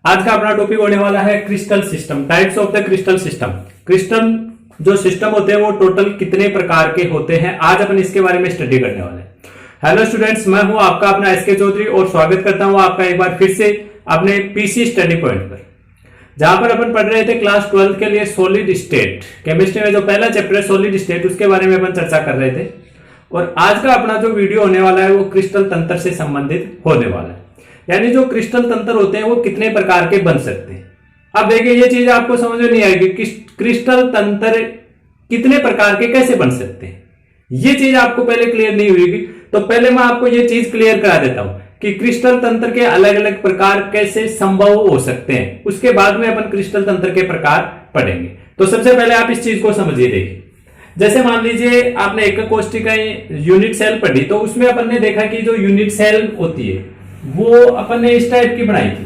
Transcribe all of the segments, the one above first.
आज का अपना टॉपिक होने वाला है crystal system, types of the crystal system. Crystal जो सिस्टम होते हैं वो टोटल कितने प्रकार के होते हैं, आज अपन इसके बारे में स्टडी करने वाले हैं। हेलो स्टूडेंट्स, मैं हूं आपका अपना एसके चौधरी और स्वागत करता हूं आपका एक बार फिर से अपने पीसी स्टडी पॉइंट पर, जहां पर अपन पढ़ रहे थे क्लास 12 के लिए सॉलिड स्टेट केमिस्ट्री में जो पहला चैप्टर है सॉलिड स्टेट, उसके बारे में अपन चर्चा कर रहे थे। और आज का अपना जो वीडियो होने वाला है वो क्रिस्टल तंत्र से संबंधित होने वाला है, यानी जो क्रिस्टल तंत्र होते हैं वो कितने प्रकार के बन सकते हैं। अब देखिए ये चीज आपको समझ में नहीं आएगी कि क्रिस्टल तंत्र कितने प्रकार के कैसे बन सकते हैं, ये चीज आपको पहले क्लियर नहीं हुई। तो पहले मैं आपको ये चीज क्लियर करा देता हूं कि क्रिस्टल तंत्र के अलग अलग प्रकार कैसे संभव हो सकते हैं, उसके बाद में अपन क्रिस्टल तंत्र के प्रकार पढ़ेंगे। तो सबसे पहले आप इस चीज को समझिए। देखिए जैसे मान लीजिए आपने एक कोष्ठिका यूनिट सेल पढ़ी, तो उसमें अपन ने देखा कि जो यूनिट सेल होती है वो अपन ने इस टाइप की बनाई थी,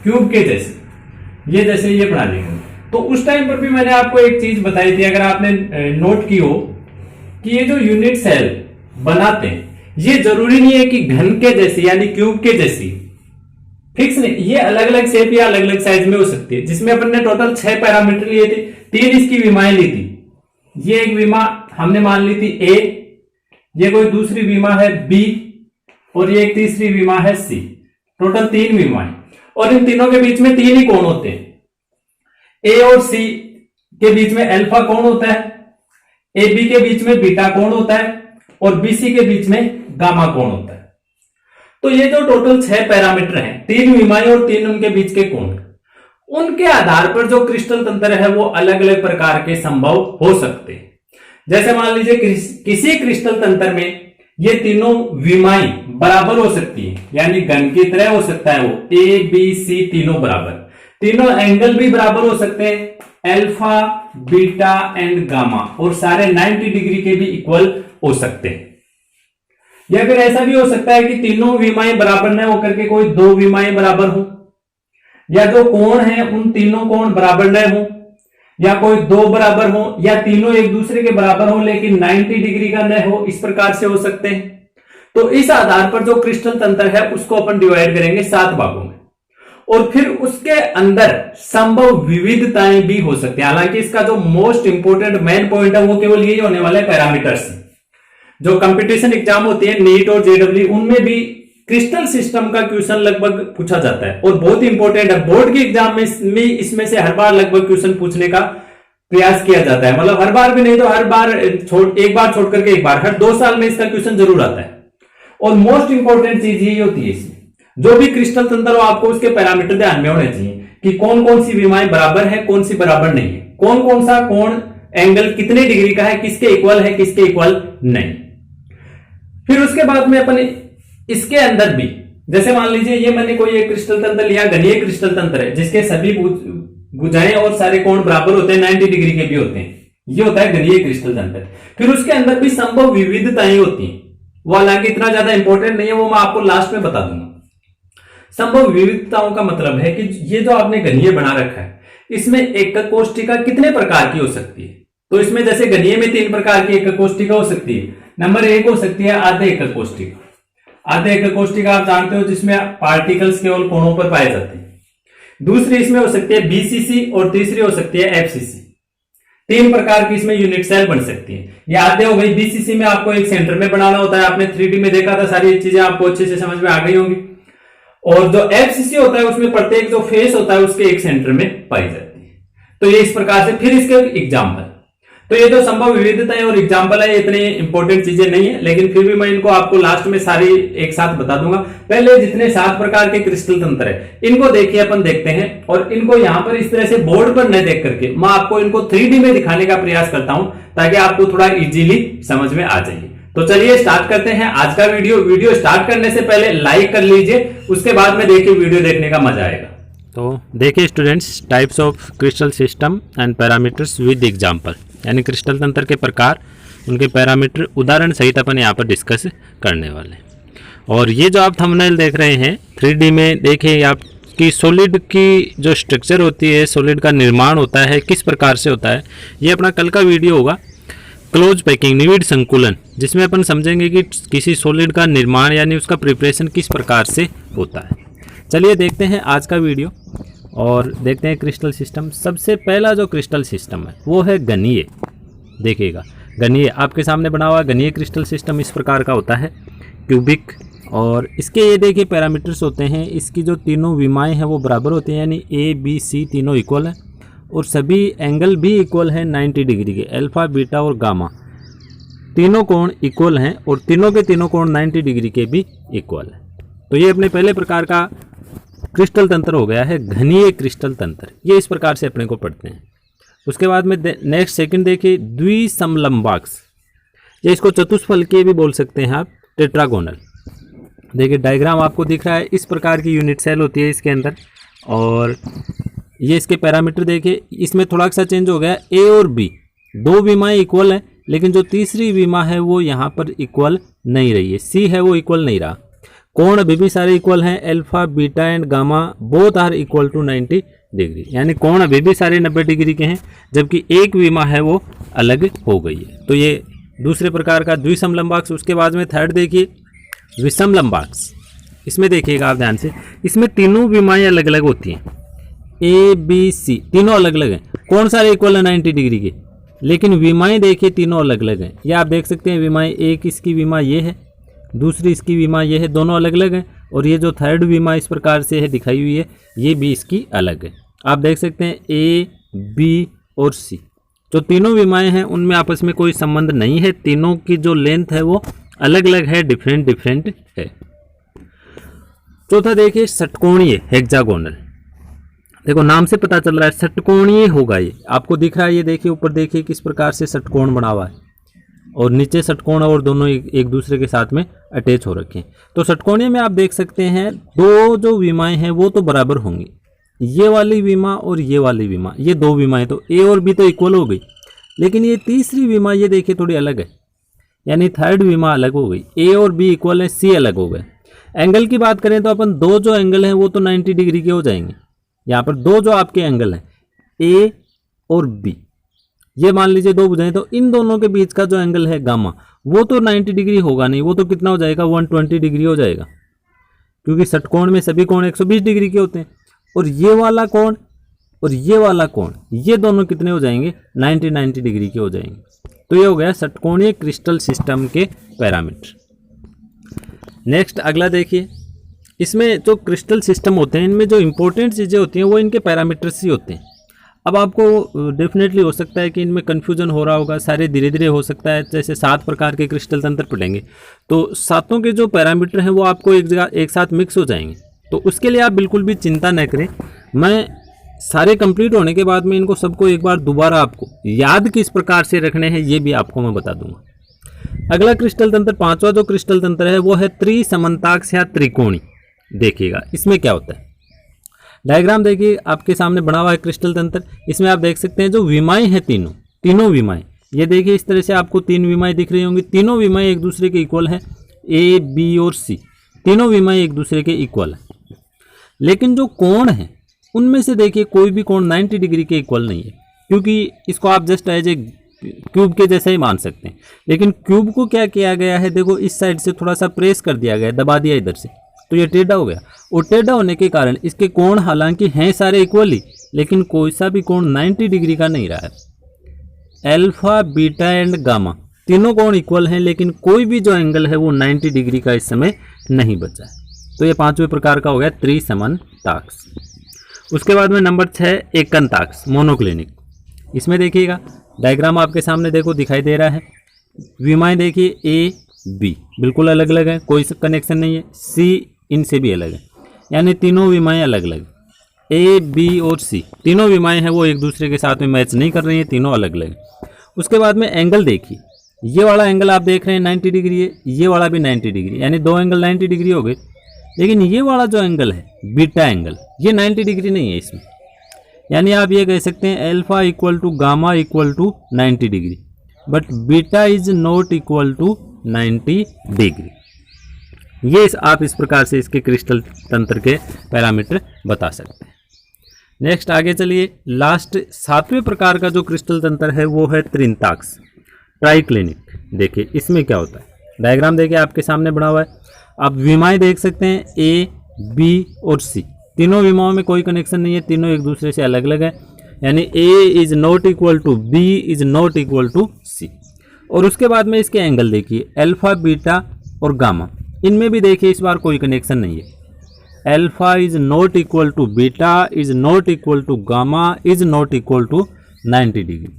क्यूब के जैसे, ये जैसे ये बना ली। तो उस टाइम पर भी मैंने आपको एक चीज बताई थी, अगर आपने नोट की हो, कि ये जो यूनिट सेल बनाते हैं ये जरूरी नहीं है कि घन के जैसी यानी क्यूब के जैसी फिक्स नहीं, ये अलग अलग शेप या अलग अलग साइज में हो सकती है। जिसमें अपन ने टोटल 6 पैरामीटर लिए थे, 3 इसकी विमाएं ली थी। ये एक विमा हमने मान ली थी ए, ये कोई दूसरी विमा है बी, और ये एक तीसरी विमा है सी। टोटल 3 विमाएं, और इन तीनों के बीच में 3 ही कोण होते हैं। ए और सी के बीच में अल्फा कोण होता है, ए बी के बीच में बीटा कोण होता है, और बीसी के बीच में गामा कोण होता है। तो ये जो टोटल 6 पैरामीटर हैं, 3 विमाएं और 3 उनके बीच के कोण, उनके आधार पर जो क्रिस्टल तंत्र है वो अलग अलग प्रकार के संभव हो सकते हैं। जैसे मान लीजिए किसी क्रिस्टल तंत्र में ये तीनों विमाएं बराबर हो सकती है, यानी घन की तरह हो सकता है वो, ए बी सी तीनों बराबर। तीनों एंगल भी बराबर हो सकते हैं, अल्फा बीटा एंड गामा, और सारे 90 डिग्री के भी इक्वल हो सकते हैं। या फिर ऐसा भी हो सकता है कि तीनों विमाएं बराबर न होकर के कोई 2 विमाएं बराबर हो, या जो कोण है उन तीनों कोण बराबर न हो, या कोई 2 बराबर हो, या तीनों एक दूसरे के बराबर हो लेकिन 90 डिग्री का न हो, इस प्रकार से हो सकते हैं। तो इस आधार पर जो क्रिस्टल तंत्र है उसको अपन डिवाइड करेंगे 7 भागों में, और फिर उसके अंदर संभव विविधताएं भी हो सकती है। हालांकि इसका जो मोस्ट इंपोर्टेंट मेन पॉइंट है वो केवल यही होने वाला है पैरामीटर्स। जो कंपटीशन एग्जाम होती है नीट और जेडब्ल्यू, उनमें भी क्रिस्टल सिस्टम का क्वेश्चन लगभग पूछा जाता है और बहुत इंपॉर्टेंट है। बोर्ड के एग्जाम में इसमें से हर बार लगभग क्वेश्चन पूछने का प्रयास किया जाता है, मतलब हर बार भी नहीं तो हर बार एक बार छोड़ करके एक बार, हर 2 साल में इसका क्वेश्चन जरूर आता है। और मोस्ट इंपॉर्टेंट चीज यही होती है इसमें, जो भी क्रिस्टल तंत्र हो आपको उसके पैरामीटर ध्यान में होने चाहिए कि कौन कौन सी विमाएं बराबर है, कौन सी बराबर नहीं है, कौन कौन सा कोण एंगल कितने डिग्री का है, किसके इक्वल है किसके इक्वल नहीं। फिर उसके बाद में अपन इसके अंदर भी, जैसे मान लीजिए ये मैंने कोई एक क्रिस्टल तंत्र लिया, घनीय क्रिस्टल तंत्र है जिसके सभी भुजाएं और सारे कोण बराबर होते हैं, 90 डिग्री के भी होते हैं, ये होता है घनीय क्रिस्टल तंत्र। फिर उसके अंदर भी संभव विविधताएं होती हैं, वो हालांकि इतना ज्यादा इंपॉर्टेंट नहीं है, वो मैं आपको लास्ट में बता दूंगा। संभव विविधताओं का मतलब है कि ये जो आपने घनीय बना रखा है इसमें एकक कोष्ठिका कितने प्रकार की हो सकती है। तो इसमें जैसे घनीय में 3 प्रकार की एकक कोष्ठिका हो सकती है। नंबर 1 हो सकती है आधे एकक कोष्ठिका। आधे एकक कोष्ठिका आप जानते हो जिसमें पार्टिकल्स केवल कोणों पर पाए जाते हैं। दूसरी इसमें हो सकती है बीसीसी, और तीसरी हो सकती है एफसीसी। 3 प्रकार की इसमें यूनिट सेल बन सकती है। ये आधे हो गई। बीसीसी में आपको एक सेंटर में बनाना होता है, आपने 3D में देखा था, सारी चीजें आपको अच्छे से समझ में आ गई होंगी। और जो एफसीसी होता है उसमें प्रत्येक जो फेस होता है उसके एक सेंटर में पाई जाती है। तो ये इस प्रकार से। फिर इसके एग्जाम्पल, तो ये जो संभव विविधताएं और एग्जाम्पल है इतनी इंपॉर्टेंट चीजें नहीं है, लेकिन फिर भी मैं इनको आपको लास्ट में सारी एक साथ बता दूंगा। पहले जितने 7 प्रकार के क्रिस्टल तंत्र है इनको देखिए, अपन देखते हैं, और इनको यहां पर इस तरह से बोर्ड पर न देख करके मैं आपको इनको 3D में दिखाने का प्रयास करता हूं ताकि आपको थोड़ा इजीली समझ में आ जाए। तो चलिए स्टार्ट करते हैं आज का वीडियो स्टार्ट करने से पहले लाइक कर लीजिए, उसके बाद में देखिए वीडियो देखने का मजा आएगा। तो देखिए students, types of crystal system and parameters with example, यानी क्रिस्टल तंत्र के प्रकार, उनके पैरामीटर उदाहरण सहित अपन यहाँ पर डिस्कस करने वाले हैं। और ये जो आप थंबनेल देख रहे हैं 3D में, देखिए आप कि सॉलिड की जो स्ट्रक्चर होती है, सॉलिड का निर्माण होता है किस प्रकार से होता है, ये अपना कल का वीडियो होगा क्लोज पैकिंग निविड संकुलन, जिसमें अपन समझेंगे कि किसी सॉलिड का निर्माण यानी उसका प्रिपरेशन किस प्रकार से होता है। चलिए देखते हैं आज का वीडियो। और देखते हैं क्रिस्टल सिस्टम। सबसे पहला जो क्रिस्टल सिस्टम है वो है घनीय। देखिएगा घनीय आपके सामने बना हुआ घनीय क्रिस्टल सिस्टम इस प्रकार का होता है, क्यूबिक। और इसके ये देखिए पैरामीटर्स होते हैं, इसकी जो तीनों विमाएँ हैं वो बराबर होती हैं, यानी ए बी सी तीनों इक्वल हैं और सभी एंगल भी इक्वल हैं 90 डिग्री के। अल्फा बीटा और गामा तीनों कोण इक्वल हैं और तीनों के तीनों कोण 90 डिग्री के भी इक्वल हैं। तो ये अपने पहले प्रकार का क्रिस्टल तंत्र हो गया है घनीय क्रिस्टल तंत्र। ये इस प्रकार से अपने को पढ़ते हैं। उसके बाद में नेक्स्ट सेकंड देखिए द्विसमलंबाक्स, या इसको चतुष्फलकीय भी बोल सकते हैं आप, टेट्रागोनल। देखिए डायग्राम आपको दिख रहा है, इस प्रकार की यूनिट सेल होती है इसके अंदर। और ये इसके पैरामीटर देखिए, इसमें थोड़ा सा चेंज हो गया, ए और बी दो विमाएँ इक्वल हैं, लेकिन जो तीसरी विमा है वो यहाँ पर इक्वल नहीं रही है, सी है वो इक्वल नहीं रहा। कोण अभी भी सारे इक्वल हैं, alpha beta and gamma both are equal to 90 degree, यानी कोण अभी भी सारे 90 डिग्री के हैं, जबकि एक विमा है वो अलग हो गई है। तो ये दूसरे प्रकार का द्विसमलंबाक्स। उसके बाद में थर्ड देखिए विषमलंबाक्स। इसमें देखिएगा आप ध्यान से, इसमें तीनों विमाएँ अलग अलग होती हैं, ए बी सी तीनों अलग अलग हैं, कोण सारे इक्वल है 90 डिग्री के, लेकिन विमाएँ देखिए तीनों अलग अलग हैं। ये आप देख सकते हैं विमाएँ, एक इसकी विमा ये है, दूसरी इसकी विमा ये है, दोनों अलग अलग हैं। और ये जो थर्ड विमा इस प्रकार से है दिखाई हुई है, ये भी इसकी अलग है। आप देख सकते हैं ए बी और सी जो तीनों विमाएँ हैं उनमें आपस में कोई संबंध नहीं है, तीनों की जो लेंथ है वो अलग अलग है, डिफरेंट डिफरेंट है। चौथा देखिए षटकोणीय हेक्सागोनल। देखो नाम से पता चल रहा है षटकोणीय होगा, ये आपको दिख रहा है। ये देखिए ऊपर देखिए किस प्रकार से षटकोण बना हुआ है और नीचे षटकोण और दोनों एक दूसरे के साथ में अटैच हो रखे हैं। तो षटकोणीय में आप देख सकते हैं दो जो विमाएँ हैं वो तो बराबर होंगी, ये वाली विमा और ये वाली विमा, ये दो विमाएँ तो ए और बी तो इक्वल हो गई, लेकिन ये तीसरी विमा ये देखिए थोड़ी अलग है, यानी थर्ड विमा अलग हो गई। ए और बी इक्वल है, सी अलग हो गए। एंगल की बात करें तो अपन दो जो एंगल हैं वो तो 90 डिग्री के हो जाएंगे। यहाँ पर दो जो आपके एंगल हैं ए और बी, ये मान लीजिए दो भुजाएं, तो इन दोनों के बीच का जो एंगल है गामा वो तो 90 डिग्री होगा नहीं, वो तो कितना हो जाएगा 120 डिग्री हो जाएगा, क्योंकि षटकोण में सभी कोण 120 डिग्री के होते हैं। और ये वाला कोण और ये वाला कोण ये दोनों कितने हो जाएंगे 90 डिग्री के हो जाएंगे। तो ये हो गया षटकोणीय क्रिस्टल सिस्टम के पैरामीटर। नेक्स्ट अगला देखिए, इसमें जो क्रिस्टल सिस्टम होते हैं इनमें जो इंपॉर्टेंट चीज़ें होती हैं वो इनके पैरामीटर्स ही होते हैं। अब आपको डेफिनेटली हो सकता है कि इनमें कन्फ्यूजन हो रहा होगा, सारे धीरे धीरे हो सकता है। जैसे 7 प्रकार के क्रिस्टल तंत्र पढ़ेंगे तो सातों के जो पैरामीटर हैं वो आपको एक जगह एक साथ मिक्स हो जाएंगे। तो उसके लिए आप बिल्कुल भी चिंता न करें, मैं सारे कंप्लीट होने के बाद में इनको सबको एक बार दोबारा आपको याद किस प्रकार से रखने हैं ये भी आपको मैं बता दूंगा। अगला क्रिस्टल तंत्र, पांचवा जो क्रिस्टल तंत्र है वो है त्रिसमन्ताक्ष या त्रिकोणी। देखिएगा इसमें क्या होता है, डायग्राम देखिए आपके सामने बना हुआ है क्रिस्टल तंत्र। इसमें आप देख सकते हैं जो विमाएँ हैं तीनों विमाएँ, ये देखिए इस तरह से आपको 3 विमाएँ दिख रही होंगी। तीनों विमाएँ एक दूसरे के इक्वल हैं, ए बी और सी तीनों विमाएँ एक दूसरे के इक्वल हैं। लेकिन जो कोण है उनमें से देखिए कोई भी कोण 90 डिग्री के इक्वल नहीं है, क्योंकि इसको आप जस्ट एज ए क्यूब के जैसे ही मान सकते हैं। लेकिन क्यूब को क्या किया गया है, देखो इस साइड से थोड़ा सा प्रेस कर दिया गया, दबा दिया इधर से, तो ये टेढ़ा हो गया। और टेढ़ा होने के कारण इसके कोण हालांकि हैं सारे इक्वली, लेकिन कोई सा भी कोण 90 डिग्री का नहीं रहा है। अल्फा बीटा एंड गामा तीनों कोण इक्वल हैं, लेकिन कोई भी जो एंगल है वो 90 डिग्री का इस समय नहीं बचा है। तो ये 5वें प्रकार का हो गया त्रिसमन्ताक्ष। उसके बाद में नंबर 6 एकंताक्ष मोनोक्लिनिक। इसमें देखिएगा डायग्राम आपके सामने देखो दिखाई दे रहा है। विमाएँ देखिए ए बी बिल्कुल अलग अलग है, कोई कनेक्शन नहीं है। सी इनसे भी अलग है, यानी तीनों विमाएँ अलग अलग। ए बी और सी तीनों विमाएँ हैं वो एक दूसरे के साथ में मैच नहीं कर रही हैं, तीनों अलग अलग। उसके बाद में एंगल देखिए, ये वाला एंगल आप देख रहे हैं 90 डिग्री है, ये वाला भी 90 डिग्री, यानी दो एंगल 90 डिग्री हो गए। लेकिन ये वाला जो एंगल है बीटा एंगल, ये 90 डिग्री नहीं है इसमें, यानी आप ये कह सकते हैं alpha equal to gamma equal to 90 degree, but beta is not equal to 90 degree. ये आप इस प्रकार से इसके क्रिस्टल तंत्र के पैरामीटर बता सकते हैं। नेक्स्ट आगे चलिए, लास्ट 7वें प्रकार का जो क्रिस्टल तंत्र है वो है त्रिंताक्ष ट्राइक्लिनिक। देखिए इसमें क्या होता है, डायग्राम देखिए आपके सामने बना हुआ है। आप विमाएँ देख सकते हैं ए बी और सी तीनों विमाओं में कोई कनेक्शन नहीं है, तीनों एक दूसरे से अलग अलग है, यानी A is not equal to B is not equal to C. और उसके बाद में इसके एंगल देखिए, अल्फा बीटा और गामा, इनमें भी देखिए इस बार कोई कनेक्शन नहीं है। Alpha is not equal to beta is not equal to gamma is not equal to 90 degree.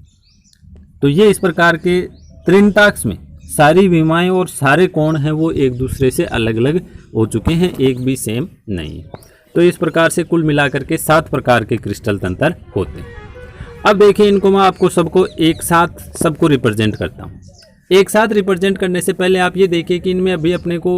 तो ये इस प्रकार के त्रिंताक्ष में सारी विमाएं और सारे कोण हैं वो एक दूसरे से अलग अलग हो चुके हैं, एक भी सेम नहीं है। तो इस प्रकार से कुल मिलाकर के 7 प्रकार के क्रिस्टल तंत्र होते हैं। अब देखिए इनको मैं आपको सबको एक साथ सबको रिप्रेजेंट करता हूँ। एक साथ रिप्रेजेंट करने से पहले आप ये देखिए कि इनमें अभी अपने को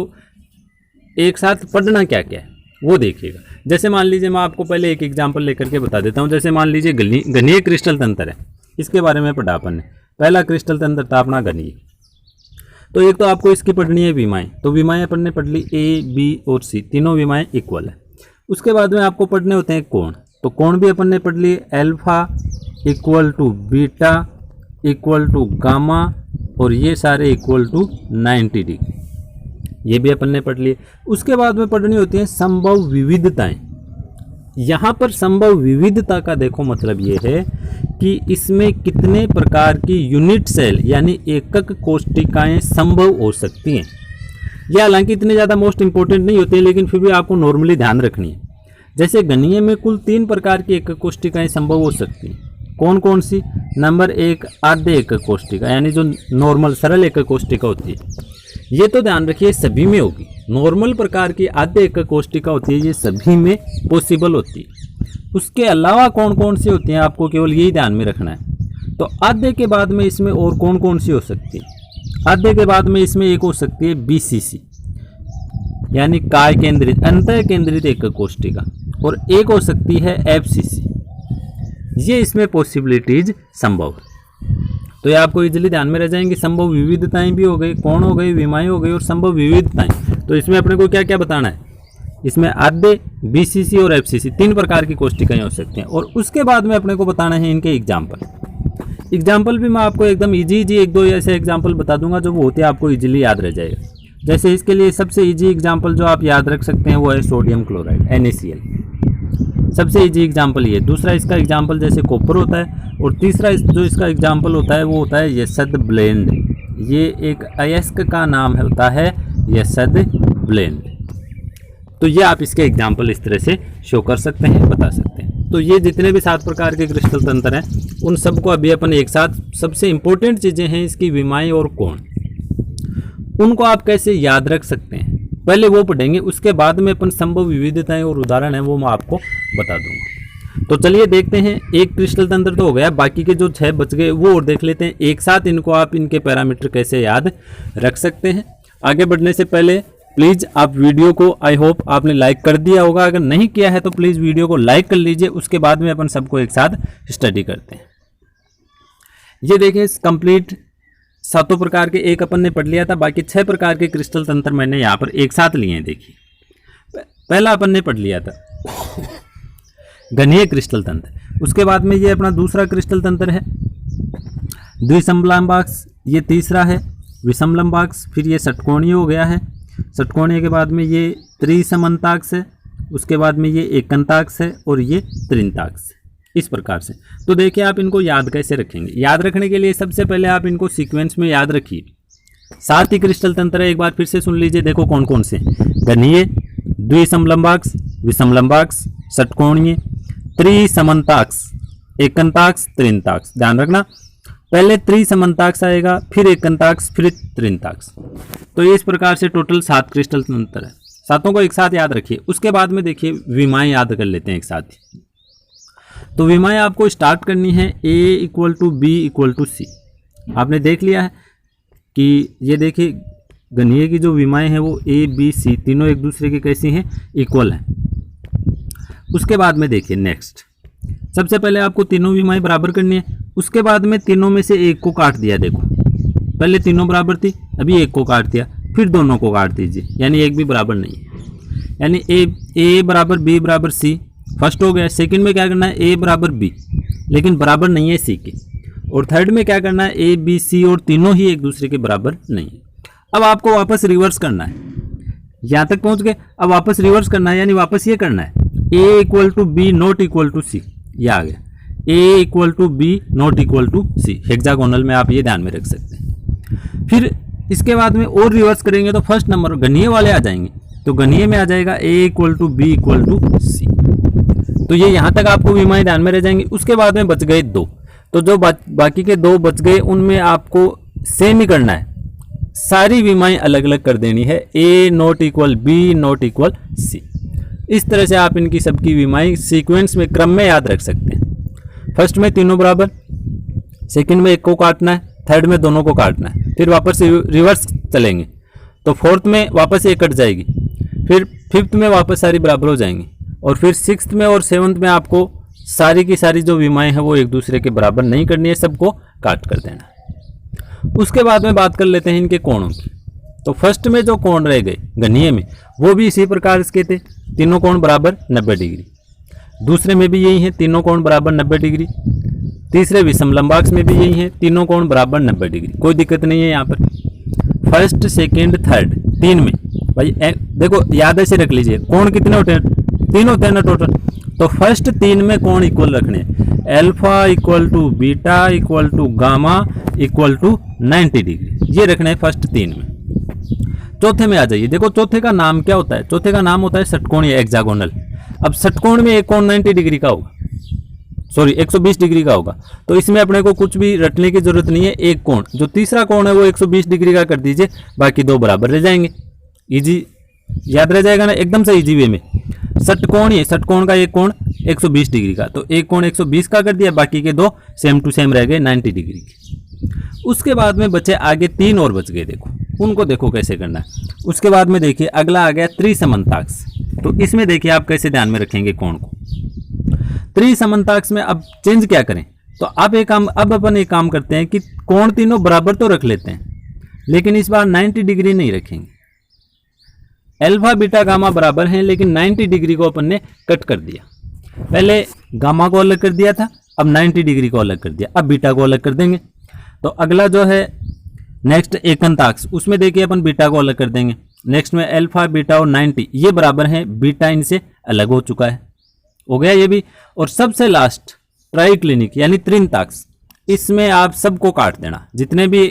एक साथ पढ़ना क्या क्या है वो देखिएगा। जैसे मान लीजिए मैं आपको पहले एक एग्जांपल लेकर के बता देता हूँ। जैसे मान लीजिए घनीय क्रिस्टल तंत्र है, इसके बारे में पढ़ा अपन ने। पहला क्रिस्टल तंत्र था अपना घनीय। तो एक तो आपको इसकी पढ़नी है विमाएं, तो विमाएं अपन ने पढ़ ली ए बी और सी, तीनों विमाएं इक्वल है। उसके बाद में आपको पढ़ने होते हैं कोण, तो कोण भी अपन ने पढ़ लिए, alpha equal to beta equal to gamma और ये सारे इक्वल टू 90 डिग्री, ये भी अपन ने पढ़ लिए। उसके बाद में पढ़नी होती है संभव विविधताएं। यहाँ पर संभव विविधता का देखो मतलब ये है कि इसमें कितने प्रकार की यूनिट सेल यानी एकक कोशिकाएं संभव हो सकती हैं। ये हालांकि इतने ज़्यादा मोस्ट इंपॉर्टेंट नहीं होते, लेकिन फिर भी आपको नॉर्मली ध्यान रखनी है। जैसे घनीय में कुल 3 प्रकार की एकक कोशिकाएं संभव हो सकती हैं। कौन कौन सी? नंबर 1 आद्य एकक कोशिका, यानी जो नॉर्मल सरल एकक कोशिका होती है, ये तो ध्यान रखिए सभी में होगी। नॉर्मल प्रकार की आद्य एकक कोशिका होती है, ये सभी में पॉसिबल होती है। उसके अलावा कौन कौन सी होती हैं आपको केवल यही ध्यान में रखना है। तो आद्य के बाद में इसमें और कौन कौन सी हो सकती है? आद्य के बाद में इसमें एक हो सकती है बीसीसी, यानी काय केंद्रित अंतः केंद्रित एकक कोशिका, और एक हो सकती है एफसीसी। ये इसमें पॉसिबिलिटीज संभव है। तो ये आपको इजीली ध्यान में रह जाएंगे। संभव विविधताएं भी हो गई, कोण हो गई, विमाएं हो गई और संभव विविधताएं। तो इसमें अपने को क्या क्या बताना है? इसमें आद्य, बीसीसी और एफसीसी 3 प्रकार की कोशिकाएं हो सकती हैं। और उसके बाद में अपने को बताना है इनके एग्जाम्पल भी मैं आपको एकदम इजी एक दो ऐसे एग्जाम्पल बता दूंगा जो वो होते हैं आपको इजीली याद रह जाएगा। जैसे इसके लिए सबसे इजी एग्जाम्पल जो आप याद रख सकते हैं वो है सोडियम क्लोराइड NaCl। सबसे इजी एग्जाम्पल ये। दूसरा इसका एग्जाम्पल जैसे कॉपर होता है, और तीसरा जो इसका एग्जाम्पल होता है वो होता है यसद ब्लेंड। ये एक अयस्क का नाम होता है यसद ब्लेंड। तो ये आप इसके एग्जाम्पल इस तरह से शो कर सकते हैं, बता सकते हैं। तो ये जितने भी 7 प्रकार के क्रिस्टल तंत्र हैं उन सबको अभी अपन एक साथ, सबसे इंपॉर्टेंट चीज़ें हैं इसकी विमाएं और कोण, उनको आप कैसे याद रख सकते हैं पहले वो पढ़ेंगे। उसके बाद में अपन संभव विविधताएं और उदाहरण है वो मैं आपको बता दूंगा। तो चलिए देखते हैं। एक क्रिस्टल तंत्र तो हो गया, बाकी के जो 6 बच गए वो और देख लेते हैं एक साथ। इनको आप इनके पैरामीटर कैसे याद रख सकते हैं। आगे बढ़ने से पहले प्लीज़ आप वीडियो को, आई होप आपने लाइक कर दिया होगा। अगर नहीं किया है तो प्लीज़ वीडियो को लाइक कर लीजिए। उसके बाद में अपन सबको एक साथ स्टडी करते हैं। ये देखिए कंप्लीट 7 प्रकार के एक अपन ने पढ़ लिया था, बाकी 6 प्रकार के क्रिस्टल तंत्र मैंने यहाँ पर एक साथ लिए हैं। देखिए पहला अपन ने पढ़ लिया था घनीय क्रिस्टल तंत्र। उसके बाद में ये अपना दूसरा क्रिस्टल तंत्र है द्विसमलंबाक्ष, ये तीसरा है विषमलंबाक्ष। फिर ये षटकोणीय हो गया है। षटकोणीय के बाद में ये त्रिसमन्ताक्ष है। उसके बाद में ये एकंताक्ष है और ये त्रिंताक्ष है। इस प्रकार से। तो देखिए आप इनको याद कैसे रखेंगे। याद रखने के लिए सबसे पहले आप इनको सीक्वेंस में याद रखिए। 7 ही क्रिस्टल तंत्र है, एक बार फिर से सुन लीजिए। देखो कौन कौन से: घनीय, द्विसमलंबाक्ष, विषमलंबाक्ष, षटकोणीय, त्रिसमन्ताक्ष, एकंताक्ष, त्रिंताक्ष। ध्यान रखना पहले त्रिसमन्ताक्ष आएगा, फिर एकंताक्ष, फिर त्रिंताक्ष। तो इस प्रकार से टोटल 7 क्रिस्टल तंत्र है। 7 को एक साथ याद रखिए। उसके बाद में देखिए विमाएं याद कर लेते हैं एक साथ। तो विमाएं आपको स्टार्ट करनी है A equal to B equal to C। आपने देख लिया है कि ये देखिए घनीय की जो विमाएं हैं वो A B C तीनों एक दूसरे के कैसी हैं? इक्वल हैं। उसके बाद में देखिए नेक्स्ट, सबसे पहले आपको तीनों विमाएं बराबर करनी है। उसके बाद में तीनों में से एक को काट दिया। देखो पहले तीनों बराबर थी, अभी एक को काट दिया, फिर दोनों को काट दीजिए, यानी एक भी बराबर नहीं है। यानी A बराबर B बराबर C फर्स्ट हो गया। सेकंड में क्या करना है? A बराबर B, लेकिन बराबर नहीं है C के। और थर्ड में क्या करना है? A B C और तीनों ही एक दूसरे के बराबर नहीं है। अब आपको वापस रिवर्स करना है। यहाँ तक पहुँच गए, अब वापस रिवर्स करना है, यानी वापस ये करना है। A equal to B not equal to C, ये आ गया A equal to B not equal to C, hexagonal में आप ये ध्यान में रख सकते हैं। फिर इसके बाद में और रिवर्स करेंगे तो फर्स्ट नंबर घनीय वाले आ जाएंगे, तो घनीय में आ जाएगा A equal to B equal to C. तो ये यहाँ तक आपको विमाएं ध्यान में रह जाएंगी। उसके बाद में बच गए दो, तो जो बाकी के दो बच गए उनमें आपको सेम ही करना है, सारी विमाएं अलग अलग कर देनी है, A not equal B not equal C. इस तरह से आप इनकी सबकी विमाएं सीक्वेंस में क्रम में याद रख सकते हैं। फर्स्ट में तीनों बराबर, सेकंड में एक को काटना है, थर्ड में दोनों को काटना है, फिर वापस रिवर्स चलेंगे तो फोर्थ में वापस एक कट जाएगी, फिर फिफ्थ में वापस सारी बराबर हो जाएंगी, और फिर सिक्स्थ में और सेवन्थ में आपको सारी की सारी जो विमाएं हैं वो एक दूसरे के बराबर नहीं करनी है, सबको काट कर देना है। उसके बाद में बात कर लेते हैं इनके कोणों की। तो फर्स्ट में जो कोण रह गए घनीय में वो भी इसी प्रकार इसके थे, तीनों कोण बराबर 90 डिग्री। दूसरे में भी यही है, तीनों कोण बराबर 90 डिग्री। तीसरे विषम लंबाक्स में भी यही है, तीनों कोण बराबर 90 डिग्री, कोई दिक्कत नहीं है यहाँ पर। फर्स्ट सेकेंड थर्ड तीन में भाई देखो याद ऐसे रख लीजिए, कोण कितने होते हैं, तीन होते हैं ना टोटल। तो फर्स्ट तीन में कोण इक्वल रखने, alpha equal to beta equal to gamma equal to 90 degree, ये रखने हैं फर्स्ट तीन में। चौथे में आ जाइए, देखो चौथे का नाम क्या होता है, चौथे का नाम होता है षटकोणीय हेक्सागोनल। अब षटकोण में एक कोण 90 डिग्री का होगा, सॉरी 120 डिग्री का होगा, तो इसमें अपने को कुछ भी रटने की जरूरत नहीं है। एक कोण जो तीसरा कोण है वो 120 डिग्री का कर दीजिए, बाकी दो बराबर रह जाएंगे, इजी याद रह जाएगा ना, एकदम से इजी वे में। षटकोणीय, षटकोण का एक कोण 120 डिग्री का, तो एक कोण 120 का कर दिया, बाकी के दो सेम टू सेम रह गए 90 डिग्री के। उसके बाद में बचे आगे तीन और बच गए, देखो उनको देखो कैसे करना है। उसके बाद में देखिए अगला आ गया त्रिसमन्ताक्ष। तो इसमें देखिए आप कैसे ध्यान में रखेंगे कोण को। त्रिसमन्ताक्ष में अब चेंज क्या करें, तो अब अपन एक काम करते हैं कि कोण तीनों बराबर तो रख लेते हैं, लेकिन इस बार 90 डिग्री नहीं रखेंगे। अल्फा बीटा गामा बराबर हैं, लेकिन 90 डिग्री को अपन ने कट कर दिया। पहले गामा को अलग कर दिया था, अब 90 डिग्री को अलग कर दिया, अब बीटा को अलग कर देंगे। तो अगला जो है नेक्स्ट एकंताक्ष, उसमें देखिए अपन बीटा को अलग कर देंगे। नेक्स्ट में अल्फा बीटा और 90 ये बराबर हैं, बीटा इनसे अलग हो चुका है, हो गया ये भी। और सबसे लास्ट ट्राइक्लिनिक यानी त्रिंताक्ष, इसमें आप सबको काट देना, जितने भी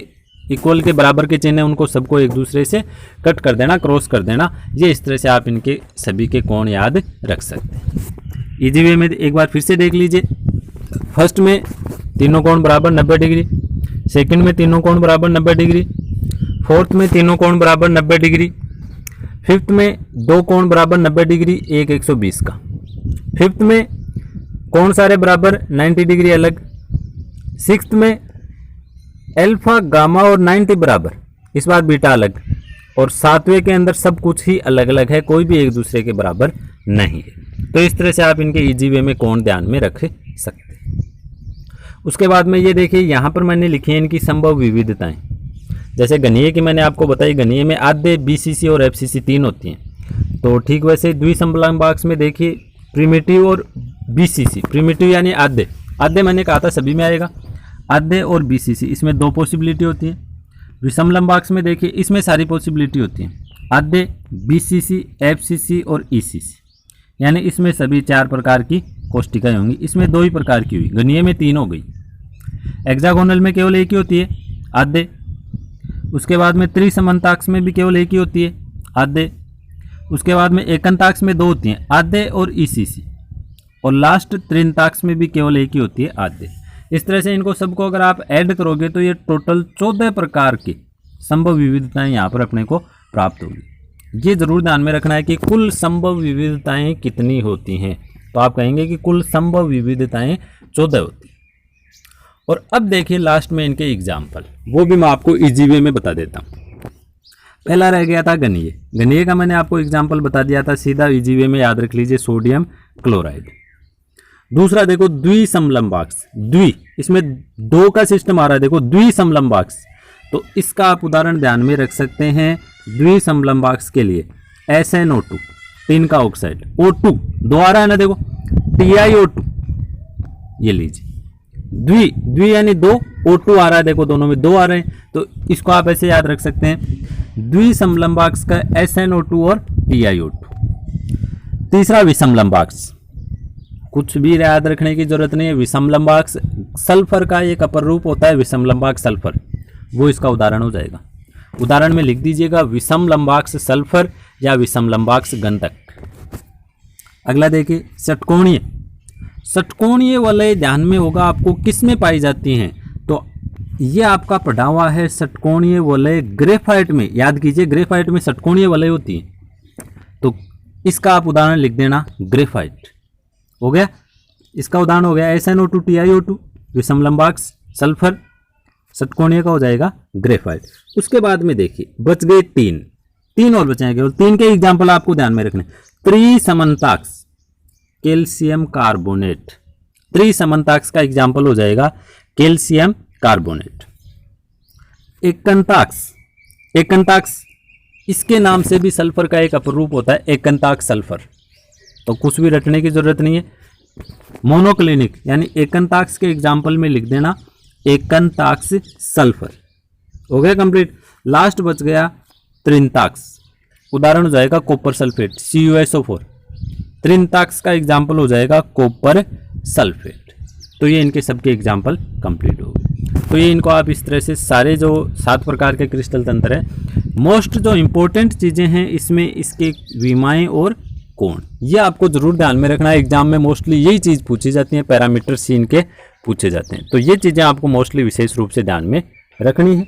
इक्वल के बराबर के चिन्ह हैं उनको सबको एक दूसरे से कट कर देना, क्रॉस कर देना। ये इस तरह से आप इनके सभी के कोण याद रख सकते हैं। इजी वे में एक बार फिर से देख लीजिए। फर्स्ट में तीनों कोण बराबर 90 डिग्री, सेकंड में तीनों कोण बराबर 90 डिग्री, फोर्थ में तीनों कोण बराबर 90 डिग्री, फिफ्थ में दो कोण बराबर 90 डिग्री, एक 120 का, फिफ्थ में कोण सारे बराबर 90 डिग्री अलग, सिक्स्थ में अल्फा गामा और 90 बराबर, इस बार बीटा अलग, और सातवें के अंदर सब कुछ ही अलग अलग है, कोई भी एक दूसरे के बराबर नहीं है। तो इस तरह से आप इनके इजी वे में कोण ध्यान में रख सकते हैं। उसके बाद में ये देखिए यहाँ पर मैंने लिखी है इनकी संभव विविधताएं। जैसे घनीय की मैंने आपको बताई, घनीय में आधे बीसीसी और एफसीसी तीन होती हैं। तो ठीक वैसे द्विसमलंबाक्ष में देखिए प्रिमिटिव और बीसीसी, प्रिमिटिव यानी आधे, आधे मैंने कहा था सभी में आएगा, आधे और बीसीसी इसमें दो पॉसिबिलिटी होती है। विषम लंबाक्ष में देखिए इसमें सारी पॉसिबिलिटी होती है, आधे, बीसीसी, एफसीसी और ईसीसी, यानी इसमें सभी चार प्रकार की कोष्टिकाएं होंगी। इसमें दो ही प्रकार की हुई, घनीय में तीन हो गई। हेक्सागोनल में केवल एक ही होती है, आधे। उसके बाद में त्रिसमन्ताक्ष में भी केवल एक ही होती है, आधे। उसके बाद में एकंताक्ष में दो होती हैं, आधे और ईसीसी, और लास्ट त्रिंताक्ष में भी केवल एक ही होती है, आधे। इस तरह से इनको सबको अगर आप ऐड करोगे तो ये टोटल 14 प्रकार की संभव विविधताएं यहाँ पर अपने को प्राप्त होगी। ये जरूर ध्यान में रखना है कि कुल संभव विविधताएं कितनी होती हैं, तो आप कहेंगे कि कुल संभव विविधताएं 14 होती हैं। और अब देखिए लास्ट में इनके एग्जाम्पल, वो भी मैं आपको इजी वे में बता देता हूँ। पहला रह गया था घनीय, घनीय का मैंने आपको एग्जाम्पल बता दिया था, सीधा इजी वे में याद रख लीजिए, सोडियम क्लोराइड। दूसरा देखो द्विसमलंबाक्ष, द्वि, इसमें दो का सिस्टम आ रहा है, देखो द्विसमलंबाक्ष, तो इसका आप उदाहरण ध्यान में रख सकते हैं। द्विसमलंबाक्ष के लिए SnO2 टिन का ऑक्साइड, O2 दो आ रहा है ना, देखो TiO2, ये लीजिए, द्वि यानी दो, O2 आ रहा है, देखो दोनों में दो आ रहे हैं, तो इसको आप ऐसे याद रख सकते हैं, द्विसमलंबाक्ष का SnO2 और TiO2। तीसरा विषम लंबाक्स, कुछ भी याद रखने की जरूरत नहीं है। विषम लंबाक्स सल्फर का एक अपर रूप होता है, विषम लंबाक्स सल्फर, वो इसका उदाहरण हो जाएगा। उदाहरण में लिख दीजिएगा विषम लंबाक्स सल्फर या विषम लंबाक्स गंधक। अगला देखिए षटकोणीय। षटकोणीय वलय ध्यान में होगा आपको किस में पाई जाती हैं, तो ये आपका पढ़ा हुआ है षटकोणीय वलय ग्रेफाइट में। याद कीजिए ग्रेफाइट में षटकोणीय वलय होती है, तो इसका आप उदाहरण लिख देना ग्रेफाइट। हो गया, इसका उदाहरण हो गया SnO2 TiO2 विषम लंबाक्स सल्फर, षटकोणीय का हो जाएगा ग्रेफाइट। उसके बाद में देखिए बच गए तीन और बचे हैं केवल। 3 के एग्जाम्पल आपको ध्यान में रखने। त्रिसमन्ताक्ष कैल्शियम कार्बोनेट, त्रिसमन्ताक्ष का एग्जाम्पल हो जाएगा कैल्शियम कार्बोनेट। एकंताक्ष, एकंताक्ष इसके नाम से भी सल्फर का एक अपरूप होता है, एकंताक्ष सल्फर, तो कुछ भी रटने की जरूरत नहीं है। मोनोक्लिनिक यानी एकंताक्ष के एग्जाम्पल में लिख देना एकंताक्ष सल्फर। हो गया कंप्लीट। लास्ट बच गया त्रिंताक्ष, उदाहरण हो जाएगा कॉपर सल्फेट CuSO4। त्रिंताक्ष का एग्जाम्पल हो जाएगा कॉपर सल्फेट। तो ये इनके सबके एग्जाम्पल कंप्लीट हो गए। तो ये इनको आप इस तरह से सारे जो 7 प्रकार के क्रिस्टल तंत्र है, मोस्ट जो इंपॉर्टेंट चीज़ें हैं इसमें इसके विमाएँ और कोण, ये आपको जरूर ध्यान में रखना है। एग्जाम में मोस्टली यही चीज़ पूछी जाती है, पैरामीटर सीन के पूछे जाते हैं, तो ये चीज़ें आपको मोस्टली विशेष रूप से ध्यान में रखनी है।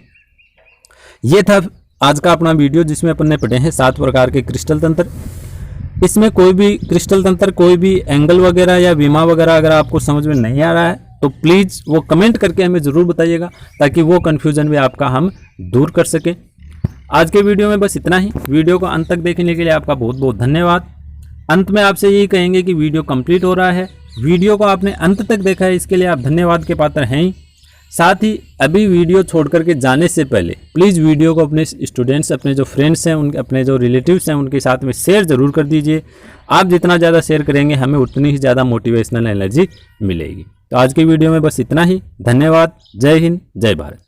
ये था आज का अपना वीडियो जिसमें अपन ने पढ़े हैं 7 प्रकार के क्रिस्टल तंत्र। इसमें कोई भी क्रिस्टल तंत्र, कोई भी एंगल वगैरह या विमा वगैरह अगर आपको समझ में नहीं आ रहा है तो प्लीज़ वो कमेंट करके हमें ज़रूर बताइएगा, ताकि वो कन्फ्यूज़न भी आपका हम दूर कर सकें। आज के वीडियो में बस इतना ही। वीडियो को अंत तक देखने के लिए आपका बहुत बहुत धन्यवाद। अंत में आपसे यही कहेंगे कि वीडियो कंप्लीट हो रहा है, वीडियो को आपने अंत तक देखा है, इसके लिए आप धन्यवाद के पात्र हैं ही। साथ ही अभी वीडियो छोड़ करके जाने से पहले प्लीज़ वीडियो को अपने स्टूडेंट्स, अपने जो फ्रेंड्स हैं, उनके अपने जो रिलेटिव्स हैं उनके साथ में शेयर ज़रूर कर दीजिए। आप जितना ज़्यादा शेयर करेंगे हमें उतनी ही ज़्यादा मोटिवेशनल एनर्जी मिलेगी। तो आज की वीडियो में बस इतना ही। धन्यवाद। जय हिंद, जय भारत।